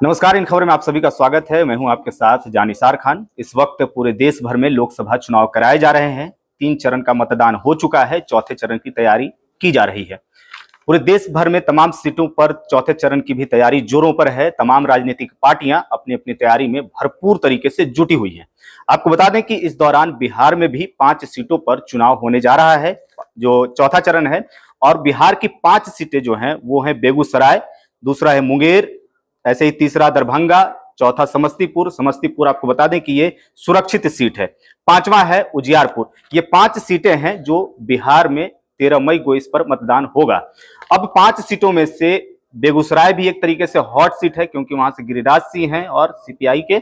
नमस्कार। इन खबर में आप सभी का स्वागत है। मैं हूं आपके साथ जानिसार खान। इस वक्त पूरे देश भर में लोकसभा चुनाव कराए जा रहे हैं। 3 चरण का मतदान हो चुका है, चौथे चरण की तैयारी की जा रही है। पूरे देश भर में तमाम सीटों पर चौथे चरण की भी तैयारी जोरों पर है। तमाम राजनीतिक पार्टियां अपनी अपनी तैयारी में भरपूर तरीके से जुटी हुई हैं। आपको बता दें कि इस दौरान बिहार में भी 5 सीटों पर चुनाव होने जा रहा है, जो चौथा चरण है। और बिहार की 5 सीटें जो हैं वो है बेगूसराय, दूसरा है मुंगेर, ऐसे ही तीसरा दरभंगा, चौथा समस्तीपुर। समस्तीपुर आपको बता दें कि ये सुरक्षित सीट है। पांचवा है उजियारपुर। ये 5 सीटें हैं जो बिहार में 13 मई को इस पर मतदान होगा। अब 5 सीटों में से बेगूसराय भी एक तरीके से हॉट सीट है, क्योंकि वहां से गिरिराज सिंह हैं और सीपीआई के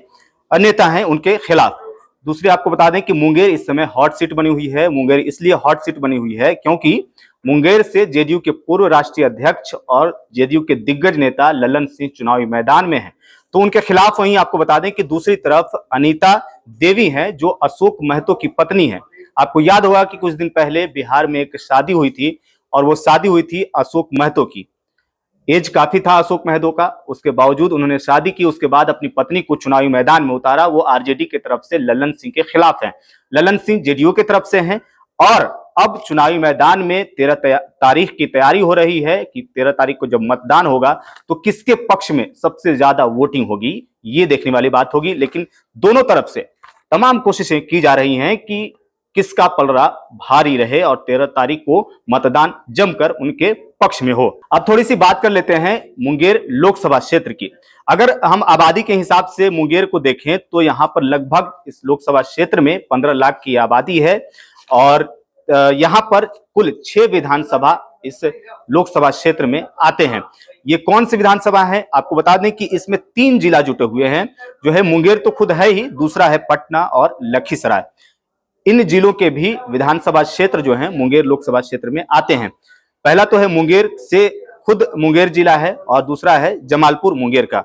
नेता हैं उनके खिलाफ। दूसरी आपको बता दें कि मुंगेर इस समय हॉट सीट बनी हुई है। मुंगेर इसलिए हॉट सीट बनी हुई है क्योंकि मुंगेर से जेडीयू के पूर्व राष्ट्रीय अध्यक्ष और जेडीयू के दिग्गज नेता ललन सिंह चुनावी मैदान में हैं। तो उनके खिलाफ वहीं आपको बता दें कि दूसरी तरफ अनीता देवी हैं, जो अशोक महतो की पत्नी है। आपको याद होगा कि कुछ दिन पहले बिहार में एक शादी हुई थी, और वो शादी हुई थी अशोक महतो की। एज काफी था अशोक महतो का, उसके बावजूद उन्होंने शादी की। उसके बाद अपनी पत्नी को चुनावी मैदान में उतारा। वो आरजेडी की तरफ से ललन सिंह के खिलाफ हैं, ललन सिंह जेडीयू की तरफ से हैं। और अब चुनावी मैदान में 13 तारीख की तैयारी हो रही है कि 13 तारीख को जब मतदान होगा तो किसके पक्ष में सबसे ज्यादा वोटिंग होगी, ये देखने वाली बात होगी। लेकिन दोनों तरफ से तमाम कोशिशें की जा रही हैं कि किसका पलड़ा भारी रहे और 13 तारीख को मतदान जमकर उनके पक्ष में हो। अब थोड़ी सी बात कर लेते हैं मुंगेर लोकसभा क्षेत्र की। अगर हम आबादी के हिसाब से मुंगेर को देखें तो यहाँ पर लगभग इस लोकसभा क्षेत्र में 15 लाख की आबादी है। और यहाँ पर कुल 6 विधानसभा इस लोकसभा क्षेत्र में आते हैं। ये कौन सी विधानसभा है, आपको बता दें कि इसमें 3 जिला जुटे हुए हैं, जो है मुंगेर तो खुद है ही, दूसरा है पटना और लखीसराय। इन जिलों के भी विधानसभा क्षेत्र जो है मुंगेर लोकसभा क्षेत्र में आते हैं। पहला तो है मुंगेर से खुद मुंगेर जिला है, और दूसरा है जमालपुर मुंगेर का।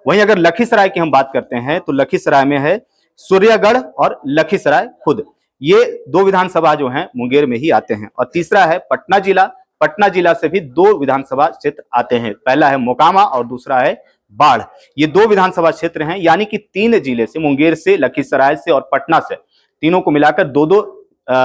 वहीं अगर लखीसराय की हम बात करते हैं तो लखीसराय में है सूर्यगढ़ और लखीसराय खुद। ये 2 विधानसभा जो हैं मुंगेर में ही आते हैं। और तीसरा है पटना जिला। पटना जिला से भी 2 विधानसभा क्षेत्र आते हैं, पहला है मोकामा और दूसरा है बाढ़। ये 2 विधानसभा क्षेत्र हैं, यानी कि 3 जिले से, मुंगेर से, लखीसराय से और पटना से, तीनों को मिलाकर 2-2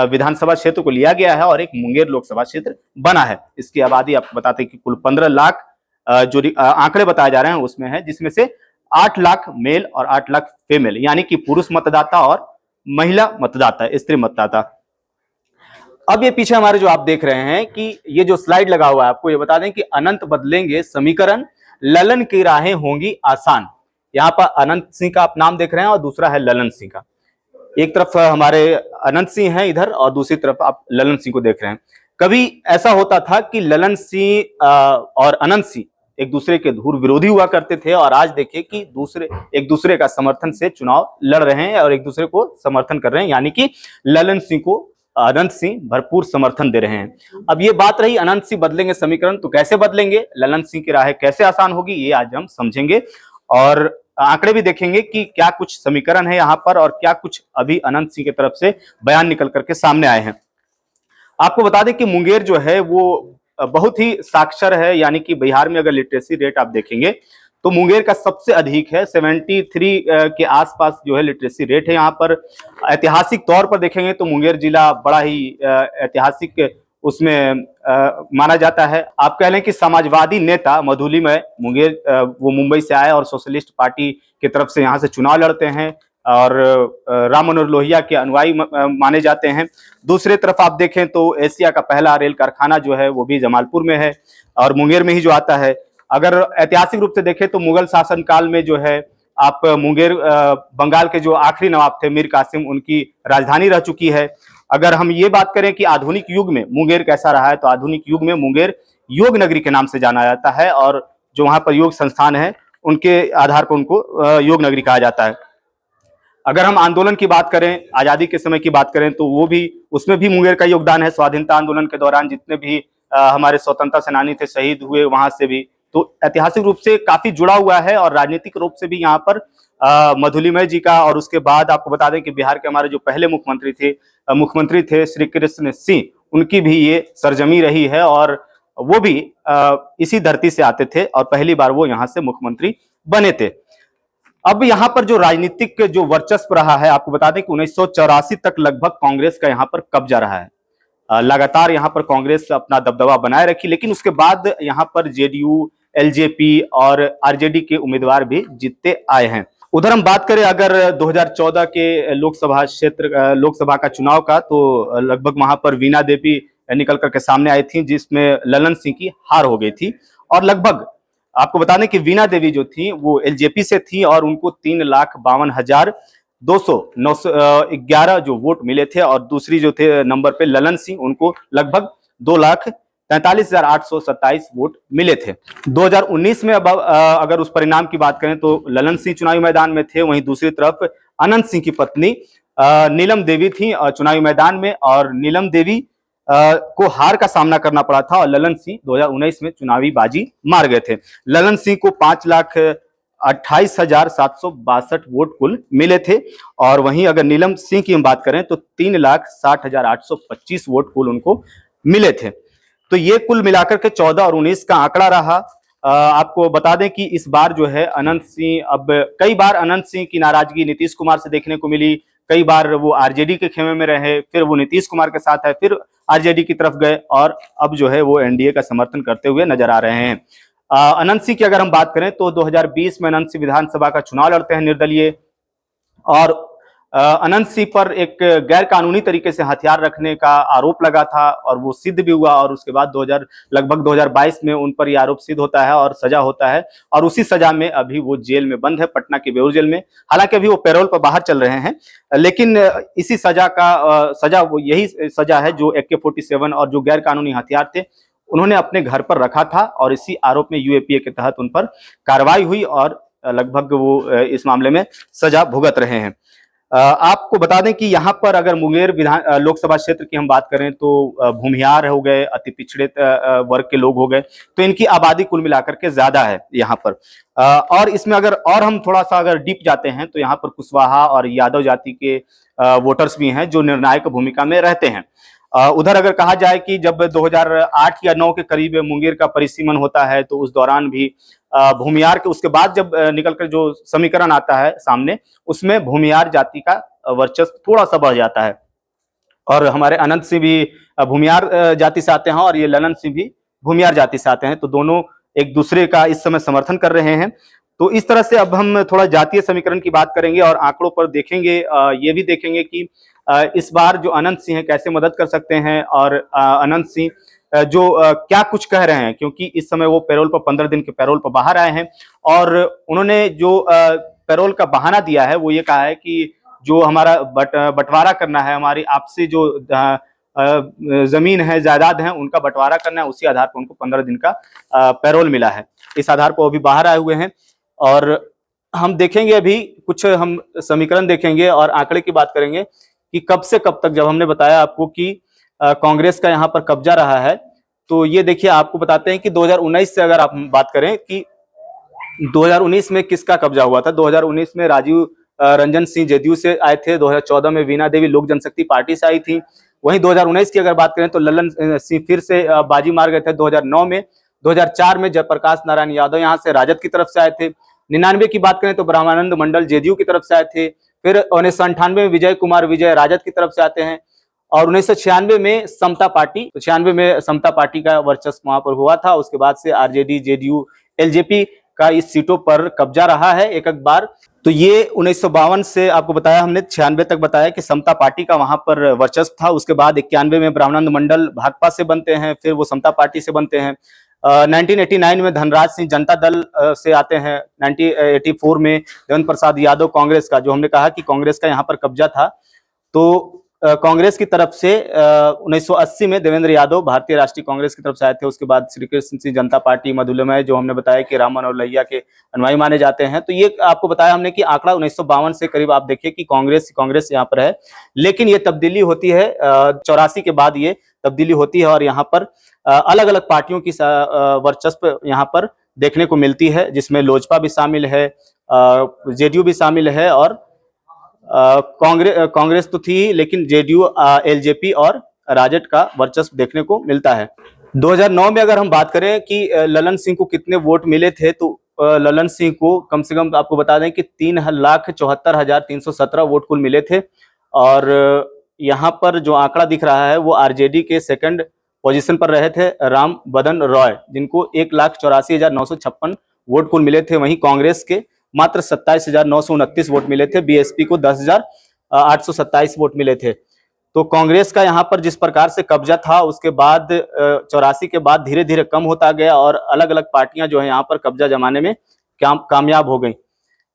विधानसभा क्षेत्र को लिया गया है और एक मुंगेर लोकसभा क्षेत्र बना है। इसकी आबादी आपको बताते हैं कि कुल 15 लाख जो आंकड़े बताए जा रहे हैं उसमें है, जिसमें से 8 लाख मेल और 8 लाख फीमेल, यानी कि पुरुष मतदाता और महिला मतदाता, स्त्री मतदाता। अब ये पीछे हमारे जो आप देख रहे हैं कि ये जो स्लाइड लगा हुआ है, आपको ये बता दें कि अनंत बदलेंगे समीकरण, ललन की राहें होंगी आसान। यहाँ पर अनंत सिंह का आप नाम देख रहे हैं और दूसरा है ललन सिंह का। एक तरफ हमारे अनंत सिंह हैं इधर और दूसरी तरफ आप ललन सिंह को देख रहे हैं। कभी ऐसा होता था कि ललन सिंह और अनंत सिंह एक दूसरे के धुर विरोधी हुआ करते थे, और आज देखिए कि एक दूसरे का समर्थन से चुनाव लड़ रहे हैं और एक दूसरे को समर्थन कर रहे हैं, यानी कि ललन सिंह को अनंत सिंह भरपूर समर्थन दे रहे हैं। अब ये बात रही अनंत सिंह बदलेंगे समीकरण, तो कैसे बदलेंगे, ललन सिंह की राह कैसे आसान होगी, ये आज हम समझेंगे। और आंकड़े भी देखेंगे कि क्या कुछ समीकरण है यहाँ पर और क्या कुछ अभी अनंत सिंह की तरफ से बयान निकल करके सामने आए हैं। आपको बता दें कि मुंगेर जो है वो बहुत ही साक्षर है, यानी कि बिहार में अगर लिटरेसी रेट आप देखेंगे तो मुंगेर का सबसे अधिक है। 73 के आसपास जो है लिटरेसी रेट है यहाँ पर। ऐतिहासिक तौर पर देखेंगे तो मुंगेर जिला बड़ा ही ऐतिहासिक उसमें माना जाता है। आप कह लें कि समाजवादी नेता मधुलिमय मुंगेर, वो मुंबई से आए और सोशलिस्ट पार्टी की तरफ से यहाँ से चुनाव लड़ते हैं और राम मनोहर लोहिया के अनुयायी माने जाते हैं। दूसरे तरफ आप देखें तो एशिया का पहला रेल कारखाना जो है वो भी जमालपुर में है और मुंगेर में ही जो आता है। अगर ऐतिहासिक रूप से देखें तो मुगल शासन काल में जो है आप मुंगेर बंगाल के जो आखिरी नवाब थे मीर कासिम, उनकी राजधानी रह चुकी है। अगर हम ये बात करें कि आधुनिक युग में मुंगेर कैसा रहा है, तो आधुनिक युग में मुंगेर योग नगरी के नाम से जाना जाता है, और जो वहां पर योग संस्थान है उनके आधार पर उनको योग नगरी कहा जाता है। अगर हम आंदोलन की बात करें, आजादी के समय की बात करें, तो वो भी, उसमें भी मुंगेर का योगदान है। स्वाधीनता आंदोलन के दौरान जितने भी हमारे स्वतंत्रता सेनानी थे शहीद हुए, वहां से भी, तो ऐतिहासिक रूप से काफी जुड़ा हुआ है। और राजनीतिक रूप से भी यहाँ पर मधुलिमय जी का, और उसके बाद आपको बता दें कि बिहार के हमारे जो पहले मुख्यमंत्री थे श्री कृष्ण सिंह, उनकी भी ये सरजमी रही है और वो भी इसी धरती से आते थे और पहली बार वो यहाँ से मुख्यमंत्री बने थे। अब यहाँ पर जो राजनीतिक जो वर्चस्व रहा है, आपको बता दें कि 1984 तक लगभग कांग्रेस का यहाँ पर कब्जा रहा है। लगातार यहाँ पर कांग्रेस अपना दबदबा बनाए रखी, लेकिन उसके बाद यहाँ पर जेडीयू, एलजेपी और आरजेडी के उम्मीदवार भी जीतते आए हैं। उधर हम बात करें अगर 2014 के लोकसभा का चुनाव का, तो लगभग वहां पर वीणा देवी निकल करके सामने आई थी, जिसमें ललन सिंह की हार हो गई थी। और लगभग आपको बता दें कि वीणा देवी जो थी वो एलजेपी से थी और उनको 3,52,211 जो वोट मिले थे, और दूसरी जो थे नंबर पे ललन सिंह, उनको लगभग 2,43,827 वोट मिले थे। 2019 में अब अगर उस परिणाम की बात करें तो ललन सिंह चुनावी मैदान में थे, वहीं दूसरी तरफ अनंत सिंह की पत्नी नीलम देवी थी चुनावी मैदान में, और नीलम देवी को हार का सामना करना पड़ा था और ललन सिंह 2019 में चुनावी बाजी मार गए थे। ललन सिंह को 5,28,762 वोट कुल मिले थे, और वहीं अगर नीलम सिंह की हम बात करें तो 3,60,825 वोट कुल उनको मिले थे। तो ये कुल मिलाकर के 14 और 19 का आंकड़ा रहा। आपको बता दें कि इस बार जो है अनंत सिंह, अब कई बार अनंत सिंह की नाराजगी नीतीश कुमार से देखने को मिली, कई बार वो आरजेडी के खेमे में रहे, फिर वो नीतीश कुमार के साथ है, फिर आरजेडी की तरफ गए, और अब जो है वो एनडीए का समर्थन करते हुए नजर आ रहे हैं। अनंत सिंह की अगर हम बात करें तो 2020 में अनंत सिंह विधानसभा का चुनाव लड़ते हैं निर्दलीय, और अनंत सिंह पर एक गैर कानूनी तरीके से हथियार रखने का आरोप लगा था, और वो सिद्ध भी हुआ, और उसके बाद लगभग 2022 में उन पर यह आरोप सिद्ध होता है और सजा होता है, और उसी सजा में अभी वो जेल में बंद है, पटना की बेऊर जेल में। हालांकि अभी वो पैरोल पर बाहर चल रहे हैं, लेकिन इसी सजा वो यही सजा है जो AK-47 और जो गैर कानूनी हथियार थे उन्होंने अपने घर पर रखा था, और इसी आरोप में यूएपीए के तहत उन पर कार्रवाई हुई, और लगभग वो इस मामले में सजा भुगत रहे हैं। आपको बता दें कि यहाँ पर अगर मुंगेर लोकसभा क्षेत्र की हम बात करें तो भूमिहार हो गए, अति पिछड़े वर्ग के लोग हो गए, तो इनकी आबादी कुल मिलाकर के ज्यादा है यहाँ पर। और इसमें अगर और हम थोड़ा सा अगर डीप जाते हैं तो यहाँ पर कुशवाहा और यादव जाति के वोटर्स भी हैं जो निर्णायक भूमिका में रहते हैं। उधर अगर कहा जाए कि जब 2008 या 9 के करीब मुंगेर का परिसीमन होता है तो उस दौरान भी भूमिहार के, उसके बाद जब निकलकर जो समीकरण आता है सामने, उसमें भूमिहार जाति का वर्चस्व थोड़ा सा बढ़ जाता है, और हमारे अनंत सिंह भी भूमिहार जाति से आते हैं और ये ललन सिंह भी भूमिहार जाति से आते हैं, तो दोनों एक दूसरे का इस समय समर्थन कर रहे हैं। तो इस तरह से अब हम थोड़ा जातीय समीकरण की बात करेंगे और आंकड़ों पर देखेंगे, ये भी देखेंगे कि इस बार जो अनंत सिंह है कैसे मदद कर सकते हैं, और अनंत सिंह जो क्या कुछ कह रहे हैं, क्योंकि इस समय वो पैरोल पर 15 दिन के पैरोल पर बाहर आए हैं, और उन्होंने जो पैरोल का बहाना दिया है वो ये कहा है कि जो हमारा बंटवारा करना है, हमारी आपसी जो जमीन है, जायदाद है, उनका बंटवारा करना है, उसी आधार पर उनको 15 दिन का पैरोल मिला है। इस आधार पर अभी बाहर आए हुए हैं, और हम देखेंगे अभी कुछ हम समीकरण देखेंगे और आंकड़े की बात करेंगे कि कब से कब तक, जब हमने बताया आपको कि कांग्रेस का यहाँ पर कब्जा रहा है, तो ये देखिए आपको बताते हैं कि 2019 से अगर आप बात करें कि 2019 में किसका कब्जा हुआ था। 2019 में राजीव रंजन सिंह जेडीयू से आए थे, 2014 में वीणा देवी लोक जनशक्ति पार्टी से आई थी। वहीं 2019 की अगर बात करें तो ललन सिंह फिर से बाजी मार गए थे 2009 में। 2004 में जयप्रकाश नारायण यादव यहाँ से राजद की तरफ से आए थे। 99 की बात करें तो ब्रह्मानंद मंडल जेडीयू की तरफ से आए थे। फिर 1998 में विजय कुमार विजय राजद की तरफ से आते हैं, और 1996 में समता पार्टी, तो 96 में समता पार्टी का वर्चस्व वहां पर हुआ था। उसके बाद से आरजेडी, जेडीयू, एलजेपी का इस सीटों पर कब्जा रहा है एक एक बार। तो ये 1952 से आपको बताया हमने, 96 तक बताया कि समता पार्टी का वहां पर वर्चस्व था। उसके बाद 91 में ब्रह्मानंद मंडल भाजपा से बनते हैं, फिर वो समता पार्टी से बनते हैं। 1989 में धनराज सिंह जनता दल से आते हैं। 1984 में देवेंद्र प्रसाद यादव कांग्रेस का, जो हमने कहा कि कांग्रेस का यहाँ पर कब्जा था, तो कांग्रेस की तरफ से 1980 में देवेंद्र यादव भारतीय राष्ट्रीय कांग्रेस की तरफ से आए थे। उसके बाद श्री कृष्ण सिंह जनता पार्टी मधुलिमय, जो हमने बताया कि राम मनोहर लोहिया के अनुयायी माने जाते हैं। तो ये आपको बताया हमने कि आंकड़ा 1952 से करीब आप देखिए कि कांग्रेस यहाँ पर है, लेकिन ये तब्दीली होती है 84 के बाद, ये तब्दीली होती है और यहाँ पर अलग अलग पार्टियों की वर्चस्व यहाँ पर देखने को मिलती है, जिसमें लोजपा भी शामिल है, जेडीयू भी शामिल है, और कांग्रेस तो थी, लेकिन जेडीयू, एलजेपी और राजद का वर्चस्व देखने को मिलता है। 2009 में अगर हम बात करें कि ललन सिंह को कितने वोट मिले थे, तो ललन सिंह को कम से कम आपको बता दें कि 3,74,317 वोट कुल मिले थे। और यहाँ पर जो आंकड़ा दिख रहा है वो आरजेडी के सेकंड पोजीशन पर रहे थे राम बदन रॉय, जिनको 1,84,956 वोट कुल मिले थे। वहीं कांग्रेस के मात्र 27,929 वोट मिले थे। बीएसपी को 10,827 वोट मिले थे। तो कांग्रेस का यहाँ पर जिस प्रकार से कब्जा था, उसके बाद 84 के बाद धीरे धीरे कम होता गया और अलग अलग पार्टियां जो है यहाँ पर कब्जा जमाने में कामयाब हो गई।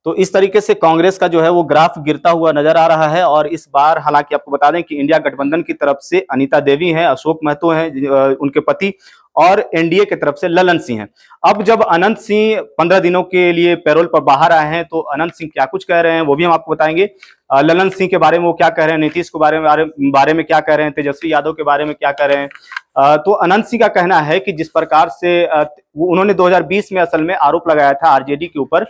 तो इस तरीके से कांग्रेस का जो है वो ग्राफ गिरता हुआ नजर आ रहा है। और इस बार हालांकि आपको बता दें कि इंडिया गठबंधन की तरफ से अनीता देवी हैं, अशोक महतो हैं उनके पति, और एनडीए की तरफ से ललन सिंह हैं। अब जब अनंत सिंह 15 दिनों के लिए पैरोल पर बाहर आए हैं तो अनंत सिंह क्या कुछ कह रहे हैं वो भी हम आपको बताएंगे। ललन सिंह के बारे में वो क्या कह रहे हैं, नीतीश के बारे में क्या कह रहे हैं, तेजस्वी यादव के बारे में क्या कह रहे हैं। तो अनंत सिंह का कहना है कि जिस प्रकार से उन्होंने 2020 में असल में आरोप लगाया था आरजेडी के ऊपर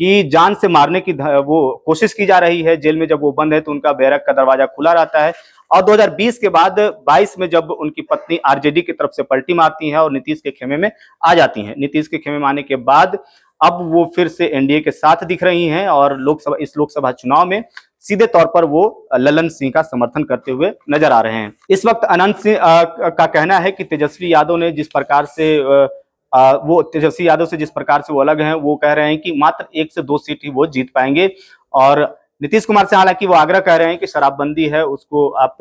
कि जान से मारने की वो कोशिश की जा रही है। जेल में जब वो बंद है तो उनका बैरक का दरवाजा खुला रहता है। और 2020 के बाद 22 में जब उनकी पत्नी आरजेडी की तरफ से पलटी मारती है और नीतीश के खेमे में आ जाती हैं, नीतीश के खेमे में आने के बाद अब वो फिर से एनडीए के साथ दिख रही हैं और इस लोकसभा चुनाव में सीधे तौर पर वो ललन सिंह का समर्थन करते हुए नजर आ रहे हैं। इस वक्त अनंत सिंह का कहना है कि तेजस्वी यादव ने जिस प्रकार से तेजस्वी यादव से जिस प्रकार से वो अलग हैं, वो कह रहे हैं कि मात्र 1 से 2 सीट ही वो जीत पाएंगे। और नीतीश कुमार से हालांकि वो आग्रह कर रहे हैं कि शराबबंदी है उसको आप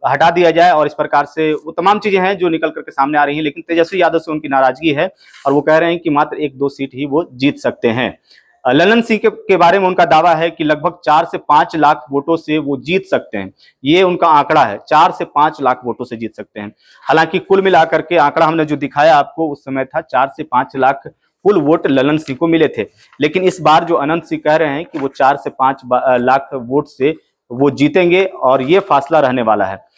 हटा दिया जाए, और इस प्रकार से वो तमाम चीजें हैं जो निकल करके सामने आ रही हैं। लेकिन तेजस्वी यादव से उनकी नाराजगी है और वो कह रहे हैं कि मात्र 1-2 सीट ही वो जीत सकते हैं। ललन सिंह के बारे में उनका दावा है कि लगभग 4 से 5 लाख वोटों से वो जीत सकते हैं। ये उनका आंकड़ा है, 4 से 5 लाख वोटों से जीत सकते हैं। हालांकि कुल मिलाकर के आंकड़ा हमने जो दिखाया आपको उस समय था 4 से 5 लाख कुल वोट ललन सिंह को मिले थे। लेकिन इस बार जो अनंत सिंह कह रहे हैं कि वो 4 से 5 लाख वोट से वो जीतेंगे और ये फासला रहने वाला है।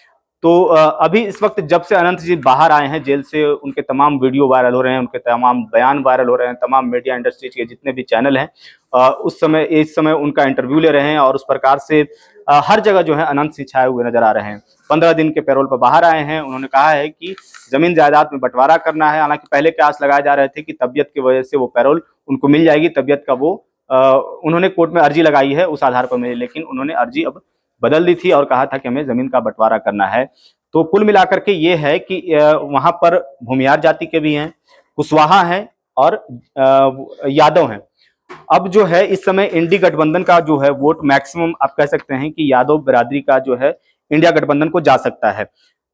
तो अभी इस वक्त जब से अनंत जी बाहर आए हैं जेल से, उनके तमाम वीडियो वायरल हो रहे हैं, उनके तमाम बयान वायरल हो रहे हैं, तमाम मीडिया इंडस्ट्री के जितने भी चैनल हैं इस समय उनका इंटरव्यू ले रहे हैं और उस प्रकार से हर जगह जो है अनंत सिंह छाए हुए नजर आ रहे हैं। 15 दिन के पैरोल पर बाहर आए हैं। उन्होंने कहा है कि जमीन जायदाद में बंटवारा करना है। हालांकि पहले कयास लगाए जा रहे थे कि तबियत की वजह से वो पैरोल उनको मिल जाएगी, तबियत का वो उन्होंने कोर्ट में अर्जी लगाई है उस आधार पर मिली, लेकिन उन्होंने अर्जी अब बदल दी थी और कहा था कि हमें जमीन का बंटवारा करना है। तो कुल मिलाकर के ये है कि वहां पर भूमियार जाति के भी हैं, कुशवाहा हैं और यादव हैं। अब जो है इस समय इंडी गठबंधन का जो है वोट मैक्सिमम आप कह सकते हैं कि यादव बिरादरी का जो है इंडिया गठबंधन को जा सकता है।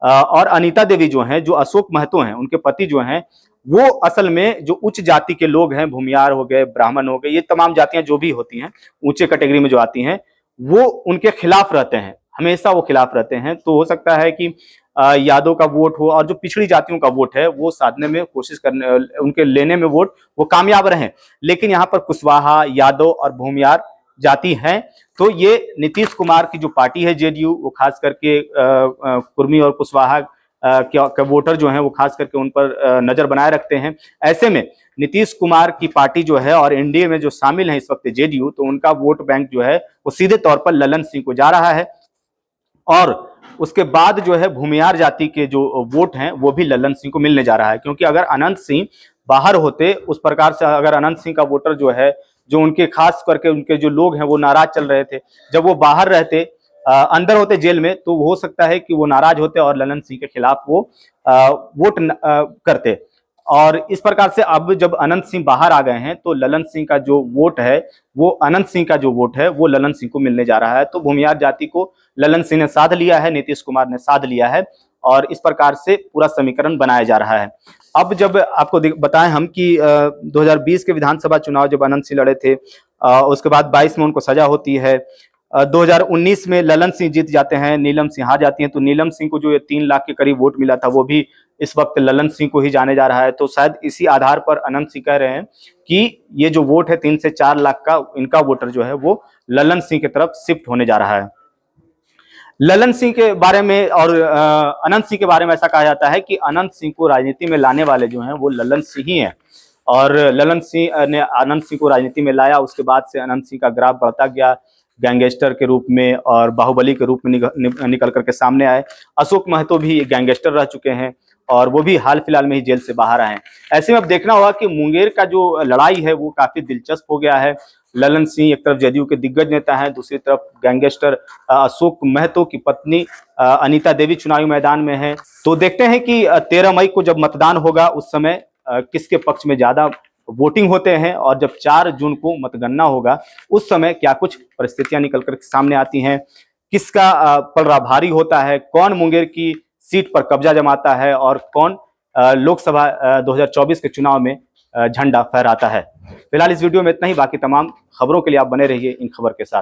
और अनीता देवी जो हैं, जो अशोक महतो हैं, उनके पति जो हैं, वो असल में जो उच्च जाति के लोग हैं, भूमियार हो गए, ब्राह्मण हो गए, ये तमाम जातियां जो भी होती हैं ऊंचे कैटेगरी में जो आती हैं, वो उनके खिलाफ रहते हैं, हमेशा वो खिलाफ रहते हैं। तो हो सकता है कि यादव का वोट हो और जो पिछड़ी जातियों का वोट है वो साधने में कोशिश करने, उनके लेने में वोट वो कामयाब रहे। लेकिन यहाँ पर कुशवाहा, यादव और भूमियार जाति हैं। तो ये नीतीश कुमार की जो पार्टी है जेडीयू, वो खास करके कुर्मी और कुशवाहा के वोटर जो हैं वो खास करके उन पर नजर बनाए रखते हैं। ऐसे में नीतीश कुमार की पार्टी जो है और एनडीए में जो शामिल है इस वक्त जेडीयू, तो उनका वोट बैंक जो है वो सीधे तौर पर ललन सिंह को जा रहा है। और उसके बाद जो है भूमियार जाति के जो वोट हैं वो भी ललन सिंह को मिलने जा रहा है। क्योंकि अगर अनंत सिंह बाहर होते, उस प्रकार से अगर अनंत सिंह का वोटर जो है, जो उनके खास करके उनके जो लोग हैं वो नाराज चल रहे थे, जब वो बाहर रहते, अंदर होते जेल में, तो हो सकता है कि वो नाराज होते और ललन सिंह के खिलाफ वो वोट करते। और इस प्रकार से अब जब अनंत सिंह बाहर आ गए हैं तो ललन सिंह का जो वोट है वो अनंत सिंह का जो वोट है वो ललन सिंह को मिलने जा रहा है। तो भूमियार जाति को ललन सिंह ने साध लिया है, नीतीश कुमार ने साध लिया है और इस प्रकार से पूरा समीकरण बनाया जा रहा है। अब जब आपको बताएं हम कि 2020 के विधानसभा चुनाव जब अनंत सिंह लड़े थे, उसके बाद 22 में उनको सजा होती है। 2019 में ललन सिंह जीत जाते हैं, नीलम सिंह हार जाती हैं। तो नीलम सिंह को जो 3 लाख के करीब वोट मिला था वो भी इस वक्त ललन सिंह को ही जाने जा रहा है। तो शायद इसी आधार पर अनंत सिंह कह रहे हैं कि ये जो वोट है 3 से 4 लाख का, इनका वोटर जो है वो ललन सिंह की तरफ शिफ्ट होने जा रहा है। ललन सिंह के बारे में और अनंत सिंह के बारे में ऐसा कहा जाता है कि अनंत सिंह को राजनीति में लाने वाले जो हैं वो ललन सिंह ही हैं। और ललन सिंह ने अनंत सिंह को राजनीति में लाया। उसके बाद से अनंत सिंह का ग्राफ बढ़ता गया, गैंगस्टर के रूप में और बाहुबली के रूप में निकल करके सामने आए। अशोक महतो भी गैंगस्टर रह चुके हैं और वो भी हाल फिलहाल में ही जेल से बाहर आए हैं। ऐसे में अब देखना होगा कि मुंगेर का जो लड़ाई है वो काफी दिलचस्प हो गया है। ललन सिंह एक तरफ जदयू के दिग्गज नेता हैं, दूसरी तरफ गैंगस्टर अशोक महतो की पत्नी अनीता देवी चुनावी मैदान में है। तो देखते हैं कि 13 मई को जब मतदान होगा उस समय किसके पक्ष में ज्यादा वोटिंग होते हैं, और जब 4 जून को मतगणना होगा उस समय क्या कुछ परिस्थितियां निकल कर सामने आती हैं, किसका पलड़ा भारी होता है, कौन मुंगेर की सीट पर कब्जा जमाता है और कौन लोकसभा 2024 के चुनाव में झंडा फहराता है। फिलहाल इस वीडियो में इतना ही। बाकी तमाम खबरों के लिए आप बने रहिए इन खबर के साथ।